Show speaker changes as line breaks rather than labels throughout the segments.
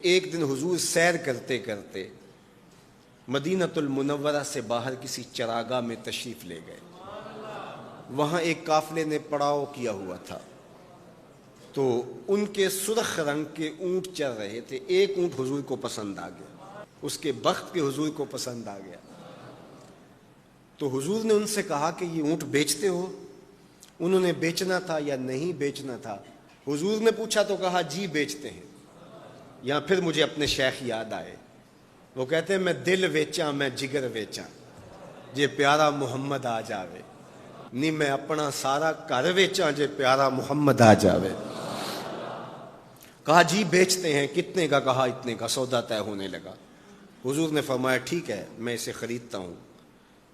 ایک دن حضور سیر کرتے کرتے مدینۃ المنورہ سے باہر کسی چراگاہ میں تشریف لے گئے. وہاں ایک قافلے نے پڑاؤ کیا ہوا تھا، تو ان کے سرخ رنگ کے اونٹ چل رہے تھے. ایک اونٹ حضور کو پسند آ گیا، اس کے بخت کے حضور کو پسند آ گیا. تو حضور نے ان سے کہا کہ یہ اونٹ بیچتے ہو؟ انہوں نے بیچنا تھا یا نہیں بیچنا تھا. حضور نے پوچھا تو کہا جی بیچتے ہیں. یا پھر مجھے اپنے شیخ یاد آئے، وہ کہتے ہیں میں دل ویچاں میں جگر ویچاں جے پیارا محمد آ جاوے، نہیں میں اپنا سارا گھر ویچاں جے پیارا محمد آ جاوے. کہا جی بیچتے ہیں. کتنے کا؟ کہا اتنے کا. سودا طے ہونے لگا. حضور نے فرمایا ٹھیک ہے میں اسے خریدتا ہوں.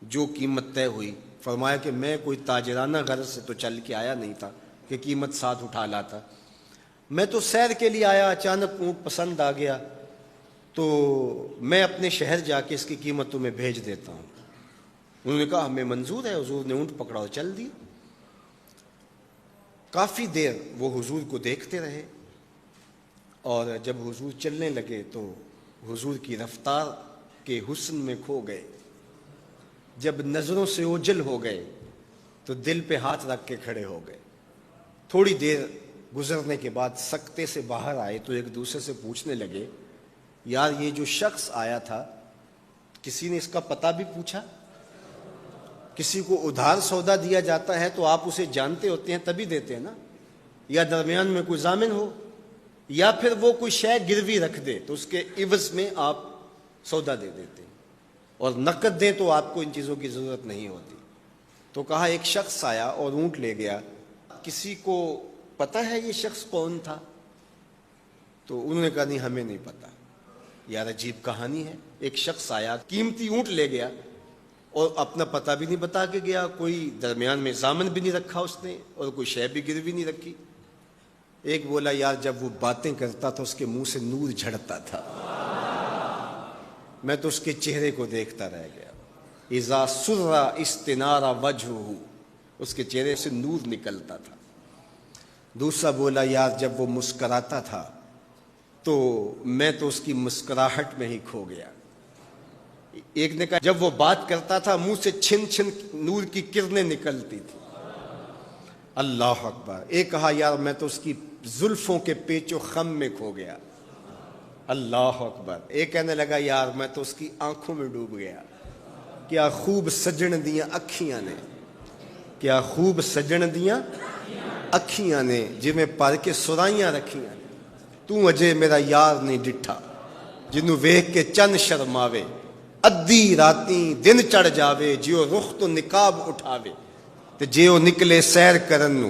جو قیمت طے ہوئی، فرمایا کہ میں کوئی تاجرانہ غرض سے تو چل کے آیا نہیں تھا کہ قیمت ساتھ اٹھا لاتا. میں تو سیر کے لیے آیا، اچانک اونٹ پسند آ گیا تو میں اپنے شہر جا کے اس کی قیمت تمہیں بھیج دیتا ہوں. انہوں نے کہا ہمیں منظور ہے. حضور نے اونٹ پکڑا اور چل دی. کافی دیر وہ حضور کو دیکھتے رہے، اور جب حضور چلنے لگے تو حضور کی رفتار کے حسن میں کھو گئے. جب نظروں سے اوجھل ہو گئے تو دل پہ ہاتھ رکھ کے کھڑے ہو گئے. تھوڑی دیر گزرنے کے بعد سکتے سے باہر آئے تو ایک دوسرے سے پوچھنے لگے یار یہ جو شخص آیا تھا کسی نے اس کا پتہ بھی پوچھا؟ کسی کو ادھار سودا دیا جاتا ہے تو آپ اسے جانتے ہوتے ہیں تبھی دیتے ہیں نا، یا درمیان میں کوئی ضامن ہو، یا پھر وہ کوئی شے گروی رکھ دے تو اس کے عوض میں آپ سودا دے دیتے ہیں، اور نقد دیں تو آپ کو ان چیزوں کی ضرورت نہیں ہوتی. تو کہا ایک شخص آیا اور اونٹ لے گیا، کسی کو پتہ ہے یہ شخص کون تھا؟ تو انہوں نے کہا نہیں ہمیں نہیں پتہ. یار عجیب کہانی ہے، ایک شخص آیا قیمتی اونٹ لے گیا اور اپنا پتہ بھی نہیں بتا کے گیا، کوئی درمیان میں ضامن بھی نہیں رکھا اس نے، اور کوئی شے بھی گروی نہیں رکھی. ایک بولا یار جب وہ باتیں کرتا تھا اس کے منہ سے نور جھڑتا تھا، میں تو اس کے چہرے کو دیکھتا رہ گیا. اذا سر استنار وجہہ، اس کے چہرے سے نور نکلتا تھا. دوسرا بولا یار جب وہ مسکراتا تھا تو میں تو اس کی مسکراہٹ میں ہی کھو گیا. ایک نے کہا جب وہ بات کرتا تھا منہ سے چھن چھن نور کی کرنیں نکلتی تھی. اللہ اکبر. ایک کہا یار میں تو اس کی زلفوں کے پیچ و خم میں کھو گیا. اللہ اکبر. ایک کہنے لگا یار میں تو اس کی آنکھوں میں ڈوب گیا. کیا خوب سجن دیاں اکھیاں نے، کیا خوب سجن دیاں اکھیاں نے جویں پر کے سرائیاں رکھیاں نے. تو اجے میرا یار نہیں ڈٹھا جنوں ویکھ کے چن شرماوے. ادھی راتیں دن چڑھ جاوے جیو رخ تو نقاب اٹھاوے. تے جے او نکلے سیر کرن نو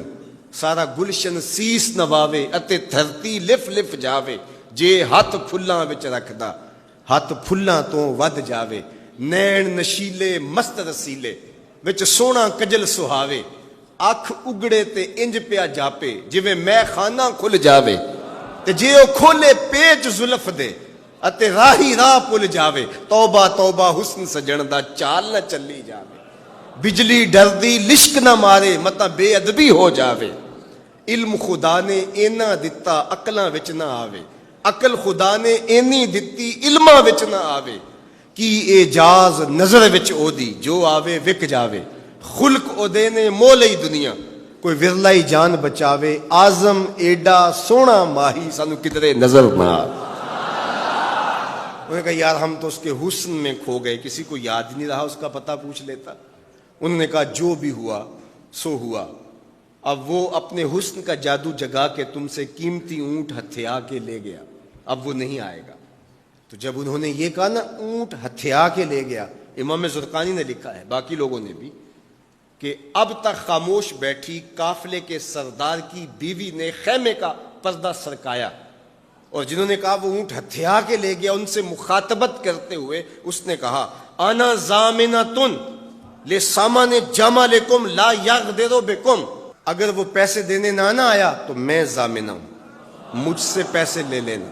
سارا گلشن سیس نواوے اتے دھرتی لف لف جاوے. جے ہاتھ پھلاں وچ رکھدا ہاتھ پھلاں تو ود جاوے. نین نشیلے مست رسیلے وچ سونا کجل سہاوے. اکھ اگڑے تے انج پیا جاپے جویں میں خانہ کھل جاوے. تے جے او کھولے پیچ زلف دے اتے راہی راہ پل جاوے. توبہ توبہ حسن سجن دا چال نہ چلی جاوے. بجلی ڈردی لشک نہ مارے متا بے ادبی ہو جاوے. علم خدا نے اینا دتا عقلاں وچ نہ آوے. عقل خدا نے اینی دتی علماں وچ نہ آوے. کی اعجاز نظر وچ او دی جو آوے وک جاوے. خلق او دے نے مولئی دنیا کوئی ورلائی جان بچاوے. آزم ایڈا سونا ماہی سانو کدرے نظر نہ آوے. انہوں نے کہا یار ہم تو اس کے حسن میں کھو گئے، کسی کو یاد ہی نہیں رہا اس کا پتہ پوچھ لیتا. انہوں نے کہا جو بھی ہوا سو ہوا. اب وہ اپنے حسن کا جادو جگا کے تم سے قیمتی اونٹ ہتھیا کے لے گیا، اب وہ نہیں آئے گا. تو جب انہوں نے یہ کہا نا اونٹ ہتھیا کے لے گیا، امام زرقانی نے لکھا ہے باقی لوگوں نے بھی کہ اب تک خاموش بیٹھی قافلے کے سردار کی بیوی نے خیمے کا پردہ سرکایا، اور جنہوں نے کہا وہ اونٹ ہتھیا کے لے گیا ان سے مخاطبت کرتے ہوئے اس نے کہا انا ضامنۃ لسامان جمالکم لا یغدر بکم. اگر وہ پیسے دینے نہ آیا تو میں ضامنہ ہوں، مجھ سے پیسے لے لینا.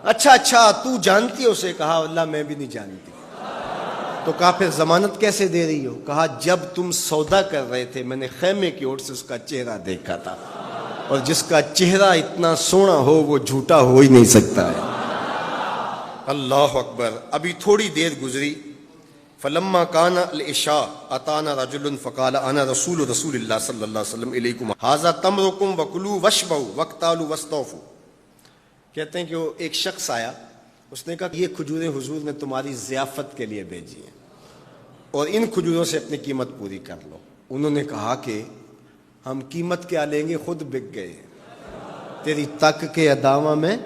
اچھا تو جانتی ہے اسے؟ کہا اللہ میں بھی نہیں جانتی. تو کہا پھر ضمانت کیسے دے رہی ہو؟ کہا جب تم سودا کر رہے تھے میں نے خیمے کی اوٹ سے اس کا چہرہ دیکھا تھا، اور جس کا چہرہ اتنا سونا ہو وہ جھوٹا ہو ہی نہیں سکتا ہے. اللہ اکبر. ابھی تھوڑی دیر گزری. فلما کان العشاء اتانا رجل فقال انا رسول اللہ صلی اللہ علیہ وسلم الیکم ھذا تمرکم وکلوا واشبعوا واقتالوا واستوفوا. کہتے ہیں کہ وہ ایک شخص آیا, اس نے کہا یہ کھجوریں حضور نے تمہاری ضیافت کے لیے بھیجی ہیں اور ان کھجوروں سے اپنی قیمت پوری کر لو. انہوں نے کہا کہ ہم قیمت کیا لیں گے, خود بک گئے, تیری تک کے ادامہ میں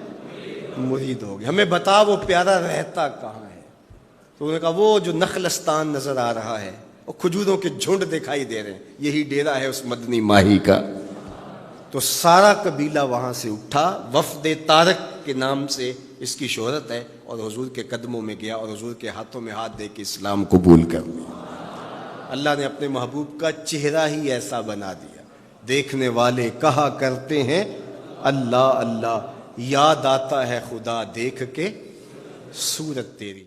مرید ہو گئے, ہمیں بتا وہ پیارا رہتا کہاں ہے. تو انہوں نے کہا وہ جو نخلستان نظر آ رہا ہے, وہ کھجوروں کے جھنڈ دکھائی دے رہے ہیں, یہی ڈیرا ہے اس مدنی ماہی کا. تو سارا قبیلہ وہاں سے اٹھا, وفد طارق کے نام سے اس کی شہرت ہے, اور حضور کے قدموں میں گیا اور حضور کے ہاتھوں میں ہاتھ دے کے اسلام قبول کر لیا. اللہ نے اپنے محبوب کا چہرہ ہی ایسا بنا دیا, دیکھنے والے کہا کرتے ہیں اللہ اللہ, یاد آتا ہے خدا دیکھ کے صورت تیری.